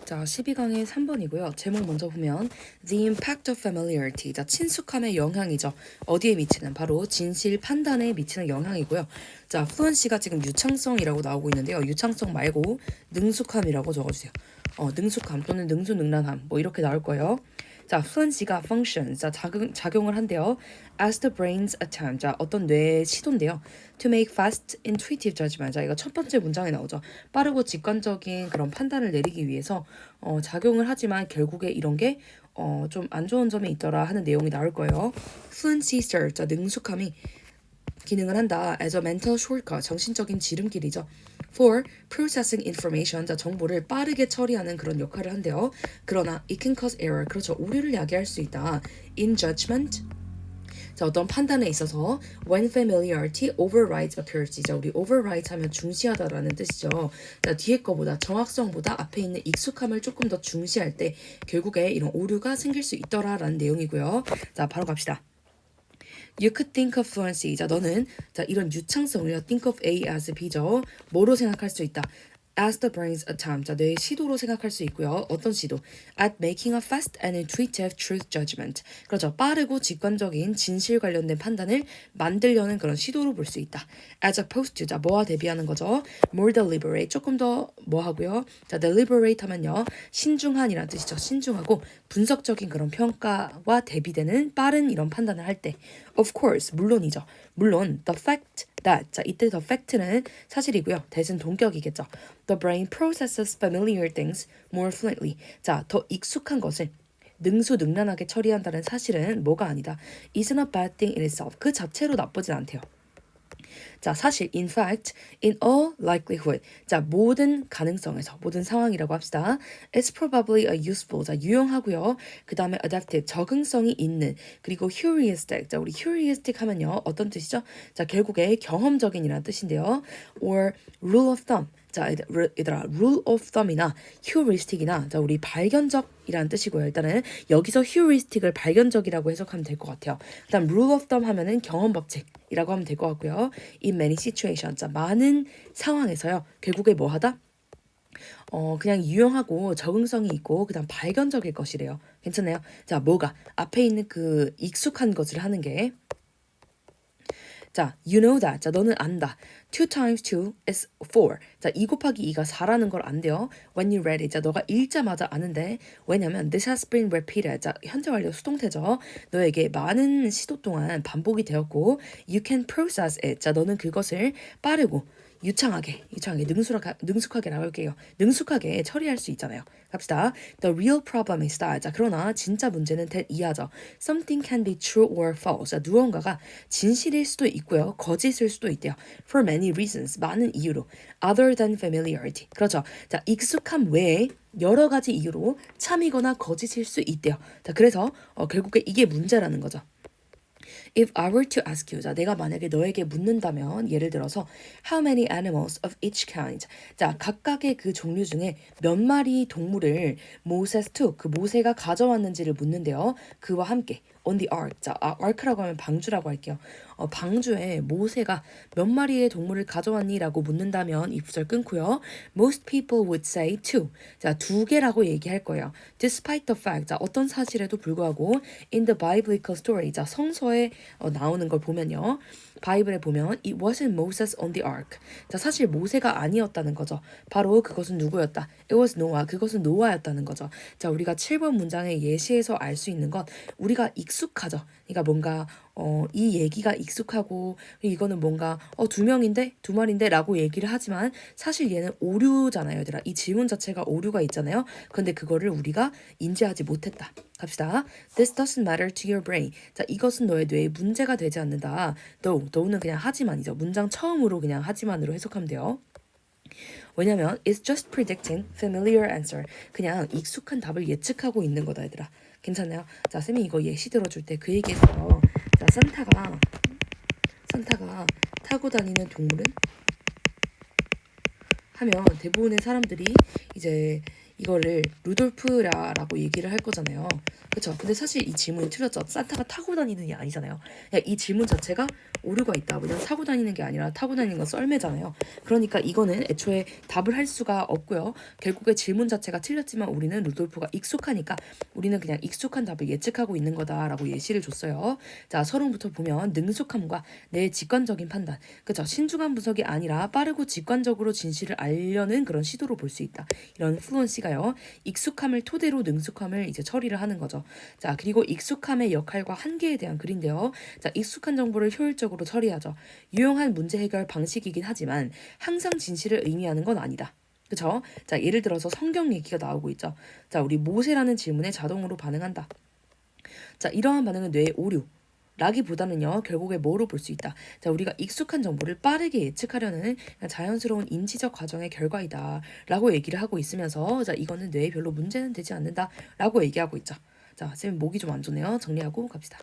자, 12강의 3번이고요. 제목 먼저 보면 The impact of familiarity. 자, 친숙함의 영향이죠. 어디에 미치는? 바로 진실 판단에 미치는 영향이고요. 자, fluency가 지금 유창성이라고 나오고 있는데요. 유창성 말고 능숙함이라고 적어주세요. 능숙함 또는 능수능란함 뭐 이렇게 나올 거예요. 자, fluency가 function, 자, 작용을 한대요. As the brain's attempt, 자, 어떤 뇌의 시도인데요. To make fast, intuitive judgment. 자, 이거 첫 번째 문장에 나오죠. 빠르고 직관적인 그런 판단을 내리기 위해서 작용을 하지만 결국에 이런 게 좀 안 좋은 점이 있더라 하는 내용이 나올 거예요. Fluency serves, 자, 능숙함이 기능을 한다. As a mental shortcut, 정신적인 지름길이죠. For processing information, 자, 정보를 빠르게 처리하는 그런 역할을 한대요. 그러나 it can cause error, 그렇죠. 오류를 야기할 수 있다. In judgment, 자, 어떤 판단에 있어서 when familiarity overrides accuracy. 자, 우리 override 하면 중시하다라는 뜻이죠. 자, 뒤에 거보다 정확성보다 앞에 있는 익숙함을 조금 더 중시할 때 결국에 이런 오류가 생길 수 있더라라는 내용이고요. 자, 바로 갑시다. You could think of fluency. 자, 너는 자 이런 유창성을 think of A as B죠. 뭐로 생각할 수 있다. As the brain's attempt. 자, 뇌의 시도로 생각할 수 있고요. 어떤 시도? At making a fast and intuitive truth judgment. 그렇죠. 빠르고 직관적인 진실 관련된 판단을 만들려는 그런 시도로 볼 수 있다. As opposed to. 자, 뭐와 대비하는 거죠? More deliberate. 조금 더 뭐 하고요? 자, deliberate 하면요. 신중한이라는 뜻이죠. 신중하고 분석적인 그런 평가와 대비되는 빠른 이런 판단을 할 때. Of course. 물론이죠. 물론 the fact that. 자, 이때 the fact는 사실이고요. that은 동격이겠죠. The brain processes familiar things more fluently. 자, 더 익숙한 것을 능수능란하게 처리한다는 사실은 뭐가 아니다. Isn't a bad thing in itself. 그 자체로 나쁘진 않대요. 자, 사실 in fact, in all likelihood. 자, 모든 가능성에서, 모든 상황이라고 합시다. It's probably a useful. 자, 유용하고요. 그 다음에 adaptive, 적응성이 있는. 그리고 heuristic. 자, 우리 heuristic 하면요. 어떤 뜻이죠? 자, 결국에 경험적인이라는 뜻인데요. Or rule of thumb. 자, 얘들아, rule of thumb이나 heuristic이나 자, 우리 발견적이라는 뜻이고요. 일단은 여기서 heuristic을 발견적이라고 해석하면 될 것 같아요. 그다음 rule of thumb 하면은 경험 법칙이라고 하면 될 것 같고요. In many situations, 자, 많은 상황에서요. 결국에 뭐 하다? 그냥 유용하고 적응성이 있고 그다음 발견적일 것이래요. 괜찮나요? 자, 뭐가 앞에 있는 그 익숙한 것을 하는 게 자, you know that. 자, 너는 안다. 2 times 2 is 4. 자, 2 곱하기 2가 4라는 걸 안돼요. When you read it. 자, 너가 읽자마자 아는데 왜냐면 this has been repeated. 자, 현재 완료 수동태죠. 너에게 많은 시도 동안 반복이 되었고 you can process it. 자, 너는 그것을 빠르고 유창하게 능숙하게라고 할게요. 능숙하게 처리할 수 있잖아요. 갑시다. The real problem is that. 자, 그러나 진짜 문제는 that 이하죠. Something can be true or false. 자, 무언가가 진실일 수도 있고요. 거짓일 수도 있대요. For many reasons. 많은 이유로. Other than familiarity. 그렇죠. 자, 익숙함 외에 여러 가지 이유로 참이거나 거짓일 수 있대요. 자, 그래서 결국에 이게 문제라는 거죠. If I were to ask you, 자, 내가 만약에 너에게 묻는다면, 예를 들어서, how many animals of each kind? 자, 각각의 그 종류 중에 몇 마리 동물을 Moses took, 그 모세가 가져왔는지를 묻는데요. 그와 함께, on the ark. 자, ark라고 하면 방주라고 할게요. 방주에 모세가 몇 마리의 동물을 가져왔니라고 묻는다면 이 구절 끊고요. Most people would say two. 자, 2개라고 얘기할 거예요. Despite the fact. 자, 어떤 사실에도 불구하고 in the biblical story. 자, 성서에 나오는 걸 보면요. 바이블에 보면 it wasn't Moses on the ark. 자, 사실 모세가 아니었다는 거죠. 바로 그것은 누구였다? It was Noah. 그것은 노아였다는 거죠. 자, 우리가 7번 문장의 예시에서 알 수 있는 것 우리가 익숙하죠. 그러니까 뭔가 이 얘기가 익숙하고 이거는 뭔가 2명인데 2마리인데 라고 얘기를 하지만 사실 얘는 오류잖아요. 얘들아. 이 질문 자체가 오류가 있잖아요. 근데 그거를 우리가 인지하지 못했다. 갑시다. This doesn't matter to your brain. 자, 이것은 너의 뇌에 문제가 되지 않는다. though는 그냥 하지만이죠. 문장 처음으로 그냥 하지만으로 해석하면 돼요. 왜냐면 it's just predicting familiar answer. 그냥 익숙한 답을 예측하고 있는 거다 얘들아. 괜찮나요? 자, 쌤이 이거 예시 들어줄 때 그 얘기했어요. 자, 산타가 타고 다니는 동물은? 하면 대부분의 사람들이 이제 이거를 루돌프라라고 얘기를 할 거잖아요. 그쵸? 근데 사실 이 질문이 틀렸죠. 산타가 타고 다니는 게 아니잖아요. 이 질문 자체가 오류가 있다. 왜냐면 타고 다니는 게 아니라 타고 다니는 건 썰매잖아요. 그러니까 이거는 애초에 답을 할 수가 없고요. 결국에 질문 자체가 틀렸지만 우리는 루돌프가 익숙하니까 우리는 그냥 익숙한 답을 예측하고 있는 거다라고 예시를 줬어요. 자, 서론부터 보면 능숙함과 내 직관적인 판단. 그쵸? 신중한 분석이 아니라 빠르고 직관적으로 진실을 알려는 그런 시도로 볼 수 있다. 이런 플루언시가요. 익숙함을 토대로 능숙함을 이제 처리를 하는 거죠. 자, 그리고 익숙함의 역할과 한계에 대한 글인데요. 자, 익숙한 정보를 효율적으로 처리하죠. 유용한 문제 해결 방식이긴 하지만 항상 진실을 의미하는 건 아니다. 그쵸? 자, 예를 들어서 성경 얘기가 나오고 있죠. 자, 우리 모세라는 질문에 자동으로 반응한다. 자, 이러한 반응은 뇌의 오류. 라기보다는요, 결국에 뭐로 볼 수 있다. 자, 우리가 익숙한 정보를 빠르게 예측하려는 자연스러운 인지적 과정의 결과이다. 라고 얘기를 하고 있으면서, 자, 이거는 뇌에 별로 문제는 되지 않는다. 라고 얘기하고 있죠. 자, 쌤 목이 좀 안 좋네요. 정리하고 갑시다.